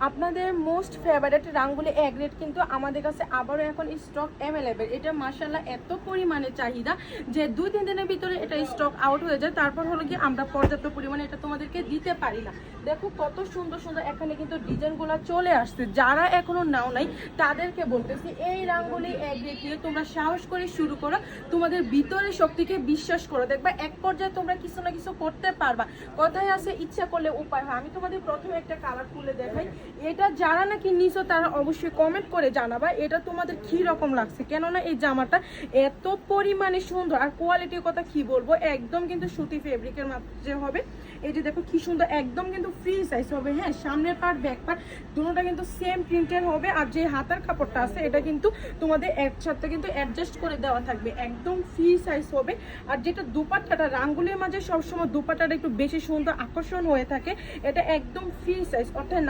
আপনাদের most favourite রাঙ্গুলি এক রেট কিন্তু আমাদের কাছে আবারও এখন স্টক অ্যাভেলেবেল। এটা মাশাআল্লাহ এত পরিমাণে চাহিদা যে 2-3 দিনের ভিতরে এটা স্টক আউট হয়ে যায়। তারপর হলো কি আমরা পর্যাপ্ত পরিমাণে এটা তোমাদেরকে দিতে পারি না। দেখো কত সুন্দর সুন্দর এখানে কিন্তু ডিজাইনগুলো চলে আসছে। যারা এখনো নাও নাই তাদেরকে বলতেছি এই রাঙ্গুলি এক রেট দিয়ে তোমরা সাহস করে শুরু করো, তোমাদের ভিতরের শক্তিকে বিশ্বাস করো, দেখবা এক পর্যায়ে তোমরা কিছু না কিছু করতে পারবা। কথায় আছে ইচ্ছা করলে উপায় হয়। আমি তোমাদের প্রথমে একটা কালার খুলে দেখাই। এটা যারা নাকি নিছো তারা অবশ্যই কমেন্ট করে জানাবা এটা তোমাদের কি রকম লাগছে, কেননা এই জামাটা এত পরিমাণে সুন্দর আর কোয়ালিটির কথা কি বলবো, একদম কিন্তু সুতি ফেব্রিকের মাঝে হবে। এই যে দেখো কি সুন্দর, একদম কিন্তু ফ্রি সাইজ হবে। হ্যাঁ, সামনের পার্ট ব্যাক পার্ট দুটোটা কিন্তু সেম প্রিন্টের হবে। আর যে হাতার কাপড়টা আছে এটা কিন্তু তোমাদের একসাথে কিন্তু অ্যাডজাস্ট করে দেওয়া থাকবে, একদম ফ্রি সাইজ হবে। আর যেটা দুপাট্টাটা রাঙ্গুলির মাঝে সবসময় দুপাট্টাটা একটু বেশি সুন্দর আকর্ষণ হয়ে থাকে, এটা একদম ফ্রি সাইজ অর্থাৎ